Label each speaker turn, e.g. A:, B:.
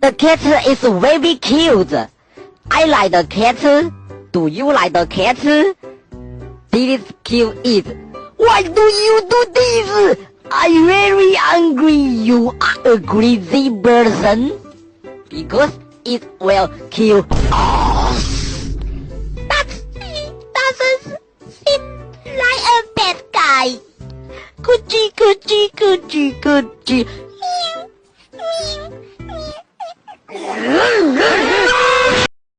A: The cat is very cute. I like the cat. Do you like the cat? This kill it. Why do you do this? I'm very angry. You are a crazy person. Because it will kill us.
B: But he doesn't seem like a bad guy.
A: Coochie, coochie, coochie, coochie.